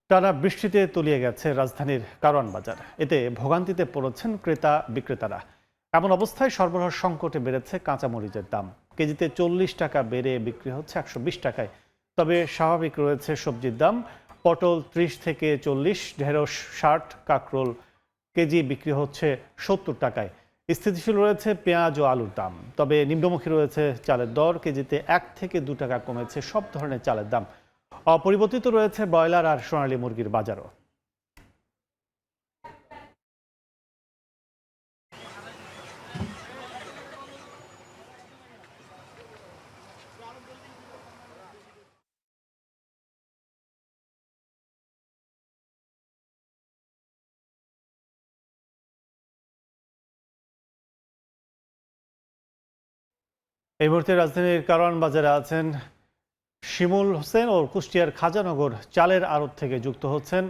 টানা বৃষ্টিতে তলিয়ে গেছে রাজধানীর কারওয়ান বাজার। এতে ভোগান্তিতে পড়েছেন ক্রেতা বিক্রেতারা। এমন অবস্থায় সরবরাহ সংকটে বেড়েছে কাঁচামরিচের দাম। কেজিতে 40 টাকা বেড়ে বিক্রি হচ্ছে 120 টাকায়। তবে স্বাভাবিক রয়েছে সবজির দাম। পটল 30 থেকে 40, ঢেঁড়স 60, কাঁকরোল কেজি বিক্রি হচ্ছে 70 টাকায়। স্থিতিশীল রয়েছে পেঁয়াজ ও আলুর দাম। তবে নিম্নমুখী রয়েছে চালের দর। কেজিতে 1 থেকে 2 টাকা কমেছে সব ধরনের চালের দাম। অপরিবর্তিত রয়েছে ব্রয়লার আর সোনালী মুরগির বাজারও। এই মুহূর্তে রাজধানীর কারওয়ান বাজারে আছেন শিমুল হোসেন ও কুষ্টিয়ার খাজানগর চালের আড়ত থেকে যুক্ত হচ্ছেন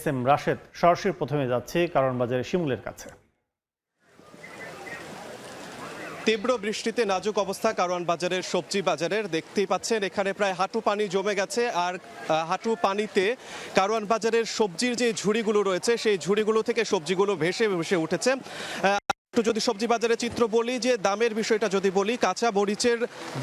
SM রাশেদ। সরাসরি প্রথমে যাচ্ছি কারওয়ান বাজারে শিমুলের কাছে। তীব্র বৃষ্টিতে নাজুক অবস্থা কারওয়ান বাজারের সবজি বাজারের। দেখতেই পাচ্ছেন এখানে প্রায় হাঁটু পানি জমে গেছে। আর হাঁটু পানিতে কারওয়ান বাজারের সবজির যে ঝুড়িগুলো রয়েছে সেই ঝুড়িগুলো থেকে সবজিগুলো ভেসে ভেসে উঠেছে। একটু যদি সবজি বাজারের চিত্র বলি, যে দামের বিষয়টা যদি বলি, কাঁচা মরিচের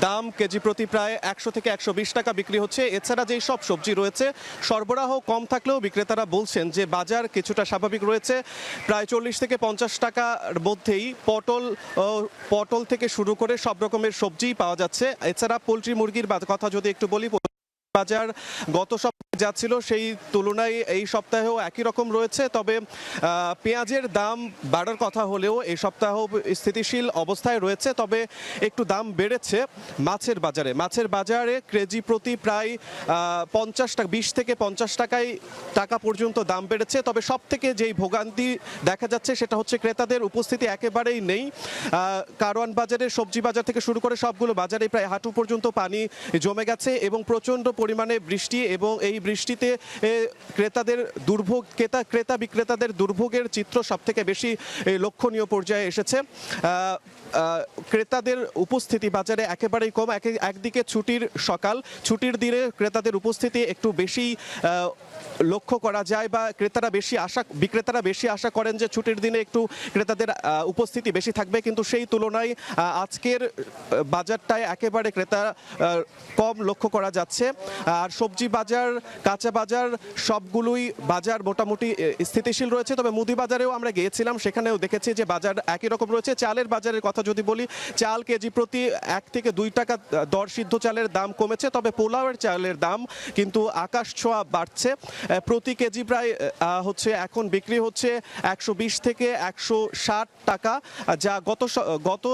দাম কেজি প্রতি প্রায় 100 থেকে 120 টাকা বিক্রি হচ্ছে। এছাড়া যেই সব সবজি রয়েছে সরবরাহ কম থাকলেও বিক্রেতারা বলছেন যে বাজার কিছুটা স্বাভাবিক রয়েছে। প্রায় 40 থেকে 50 টাকার মধ্যেই পটল থেকে শুরু করে সব রকমের সবজি পাওয়া যাচ্ছে। এছাড়া পোলট্রি মুরগির কথা যদি একটু বলি, বাজার গত সপ্তাহে যা ছিল সেই তুলনায় এই সপ্তাহেও একই রকম রয়েছে। তবে পেঁয়াজের দাম বাড়ার কথা হলেও এই সপ্তাহ স্থিতিশীল অবস্থায় রয়েছে। তবে একটু দাম বেড়েছে মাছের বাজারে কেজি প্রতি প্রায় 20 থেকে 50 টাকা পর্যন্ত দাম বেড়েছে। তবে সব থেকে যেই ভোগান্তি দেখা যাচ্ছে সেটা হচ্ছে ক্রেতাদের উপস্থিতি একেবারেই নেই। কারওয়ান বাজারের সবজি বাজার থেকে শুরু করে সবগুলো বাজারে প্রায় হাঁটু পর্যন্ত পানি জমে গেছে এবং প্রচণ্ড পরিমাণে বৃষ্টি, এবং এই বৃষ্টিতে ক্রেতাদের দুর্ভোগ, ক্রেতা বিক্রেতাদের দুর্ভোগের চিত্র সব থেকে বেশি লক্ষণীয় পর্যায়ে এসেছে। ক্রেতাদের উপস্থিতি বাজারে একেবারেই কম। একদিকে ছুটির সকাল, ছুটির দিনে ক্রেতাদের উপস্থিতি একটু বেশি লক্ষ্য করা যায়, বা বিক্রেতারা বেশি আশা করেন যে ছুটির দিনে একটু ক্রেতাদের উপস্থিতি বেশি থাকবে, কিন্তু সেই তুলনায় আজকের বাজারটায় একেবারে ক্রেতা কম লক্ষ্য করা যাচ্ছে। আর সবজি বাজার, কাঁচা বাজার সবগুলোই বাজার মোটামুটি স্থিতিশীল রয়েছে। তবে মুদি বাজারেও আমরা গিয়েছিলাম, সেখানেও দেখেছি যে বাজার একই রকম রয়েছে। চালের বাজারের কথা যদি বলি, চাল কেজি প্রতি 1 থেকে 2 টাকা দর সিদ্ধ চালের দাম কমেছে। তবে পোলাওয়ের চালের দাম কিন্তু আকাশ ছোঁয়া বাড়ছে। প্রতি কেজি প্রায় এখন বিক্রি হচ্ছে 120 থেকে 160 টাকা, যা গত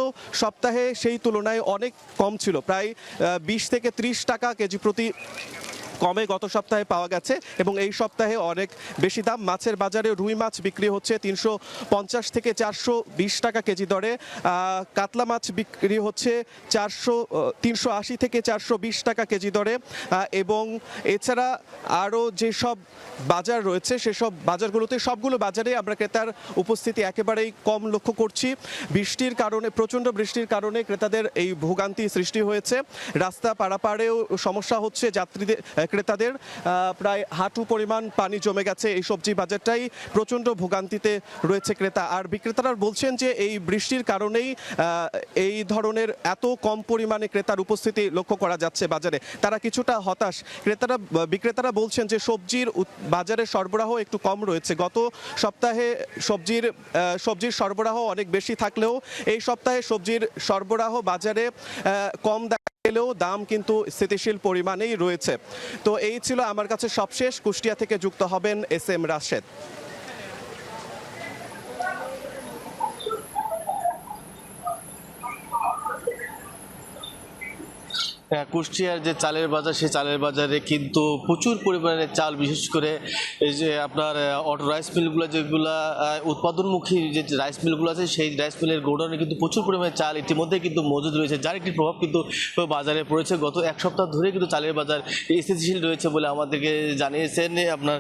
সপ্তাহে সেই তুলনায় অনেক কম ছিল। প্রায় 20 থেকে 30 টাকা কেজি প্রতি কমে গত সপ্তাহে পাওয়া গেছে, এবং এই সপ্তাহে অনেক বেশি দাম। মাছের বাজারে রুই মাছ বিক্রি হচ্ছে 350 থেকে 420 টাকা কেজি দরে। কাতলা মাছ বিক্রি হচ্ছে 380 থেকে 420 টাকা কেজি দরে। এবং এছাড়া আরও যেসব বাজার রয়েছে সেসব বাজারগুলোতে, সবগুলো বাজারে আমরা ক্রেতার উপস্থিতি একেবারেই কম লক্ষ্য করছি। প্রচণ্ড বৃষ্টির কারণে ক্রেতাদের এই ভোগান্তি সৃষ্টি হয়েছে। রাস্তা পারাপারেও সমস্যা হচ্ছে ক্রেতাদের। প্রায় হাঁটু পরিমাণ পানি জমে গেছে। এই সবজি বাজারটাই প্রচণ্ড ভোগান্তিতে রয়েছে ক্রেতা আর বিক্রেতারা বলছেন যে এই বৃষ্টির কারণেই এই ধরনের এত কম পরিমাণে ক্রেতার উপস্থিতি লক্ষ্য করা যাচ্ছে বাজারে। তারা কিছুটা হতাশ। বিক্রেতারা বলছেন যে সবজির বাজারে সরবরাহ একটু কম রয়েছে। গত সপ্তাহে সবজির সরবরাহ অনেক বেশি থাকলেও এই সপ্তাহে সবজির সরবরাহ বাজারে কম গেলেও দাম কিন্তু স্থিতিশীল পরিমাণেই রয়েছে। তো এই ছিল আমার কাছে সবশেষ। কুষ্টিয়া থেকে যুক্ত হবেন SM রাশেদ। কুষ্টিয়ার যে চালের বাজার, সেই চালের বাজারে কিন্তু প্রচুর পরিমাণে চাল, বিশেষ করে এই যে আপনার অটো রাইস মিলগুলো, যেগুলো উৎপাদনমুখী যে রাইস মিলগুলো আছে, সেই রাইস মিলের গোডাউনে কিন্তু প্রচুর পরিমাণে চাল ইতিমধ্যে কিন্তু মজুদ রয়েছে, যার একটি প্রভাব কিন্তু বাজারে পড়েছে। গত এক সপ্তাহ ধরে কিন্তু চালের বাজার স্থিতিশীল রয়েছে বলে আমাদেরকে জানিয়েছেন আপনার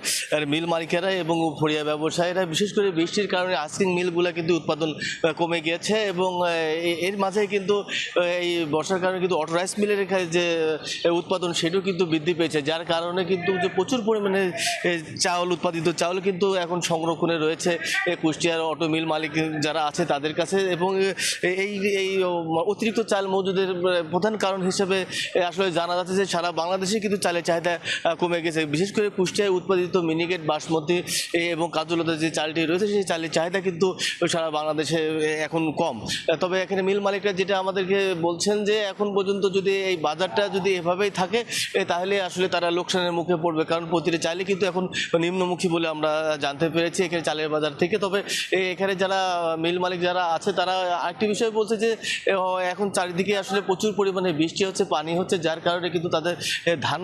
মিল মালিকেরা এবং ফড়িয়া ব্যবসায়ীরা। বিশেষ করে বৃষ্টির কারণে আস্কিং মিলগুলো কিন্তু উৎপাদন কমে গিয়েছে, এবং এর মাঝে কিন্তু এই বর্ষার কারণে কিন্তু অটো রাইস মিলের চালের যে উৎপাদন সেটাও কিন্তু বৃদ্ধি পেয়েছে, যার কারণে কিন্তু যে প্রচুর পরিমাণে চাউল উৎপাদিত চাউল কিন্তু এখন সংরক্ষণে রয়েছে কুষ্টিয়ার অটো মিল মালিক যারা আছে তাদের কাছে। এবং এই এই অতিরিক্ত চাল মজুদের প্রধান কারণ হিসেবে আসলে জানা যাচ্ছে যে সারা বাংলাদেশে কিন্তু চালের চাহিদা কমে গেছে। বিশেষ করে কুষ্টিয়ায় উৎপাদিত মিনিকেট, বাসমতি এবং কাজলতা যে চালটি রয়েছে সেই চালের চাহিদা কিন্তু সারা বাংলাদেশে এখন কম। তবে এখানে মিল মালিকরা যেটা আমাদেরকে বলছেন যে এখন পর্যন্ত যদি এই বাজারটা যদি এভাবেই থাকে তাহলে আসলে তারা লোকসানের মুখে পড়বে, কারণ প্রতিটি চালই কিন্তু এখন নিম্নমুখী বলে আমরা জানতে পেরেছি এখানে চালের বাজার থেকে। তবে এখানে যারা মিল মালিক যারা আছে তারা আরেকটি বিষয় বলছে যে এখন চারিদিকে আসলে প্রচুর পরিমাণে বৃষ্টি হচ্ছে, পানি হচ্ছে, যার কারণে কিন্তু তাদের ধান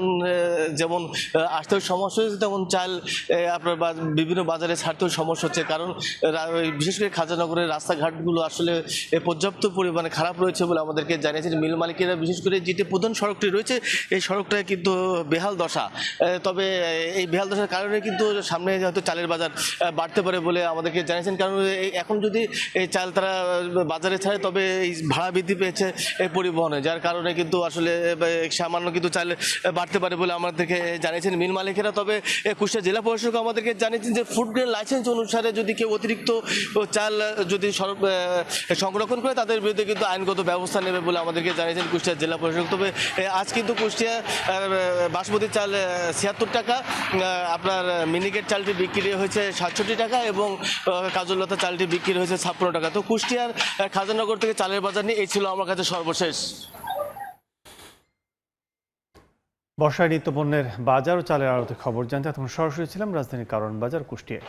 যেমন আসতেও সমস্যা হচ্ছে তেমন চাল আপনার বিভিন্ন বাজারে ছাড়তেও সমস্যা হচ্ছে। কারণ বিশেষ করে খাজানগরের রাস্তাঘাটগুলো আসলে পর্যাপ্ত পরিমাণে খারাপ রয়েছে বলে আমাদেরকে জানিয়েছেন মিল মালিকেরা। বিশেষ করে যেটি প্রধান সড়কটি রয়েছে এই সড়কটা কিন্তু বেহাল দশা। তবে এই বেহাল দশার কারণে কিন্তু সামনে হয়তো চালের বাজার বাড়তে পারে বলে আমাদেরকে জানিয়েছেন। কারণ এখন যদি এই চাল তারা বাজারে ছাড়ে তবে এই ভাড়া বৃদ্ধি পেয়েছে এই পরিবহনে, যার কারণে কিন্তু আসলে সামান্য কিন্তু চাল বাড়তে পারে বলে আমাদেরকে জানিয়েছেন মিল মালিকেরা। তবে কুষ্টিয়া জেলা প্রশাসক আমাদেরকে জানিয়েছেন যে ফুড গ্রেড লাইসেন্স অনুসারে যদি কেউ অতিরিক্ত চাল যদি সংরক্ষণ করে তাদের বিরুদ্ধে কিন্তু আইনগত ব্যবস্থা নেবে বলে আমাদেরকে জানিয়েছেন কুষ্টিয়া জেলা প্রশাসক। তবে আজ কিন্তু কুষ্টিয়া বাসমতি চাল ৭৬ টাকা, আপনার মিনিকেট চালটি বিক্রি হয়েছে ৬৭ টাকা এবং কাজলতা চালটি বিক্রি হয়েছে ৫৬ টাকা। তো কুষ্টিয়ার খাজানগর থেকে চালের বাজার নিয়ে এই ছিল আমার কাছে সর্বশেষ। বর্ষায় নিত্যপণ্যের বাজার ও চালের আড়তে খবর জানতে এখন সরাসরি ছিলাম রাজধানীর কারওয়ান বাজার কুষ্টিয়ায়।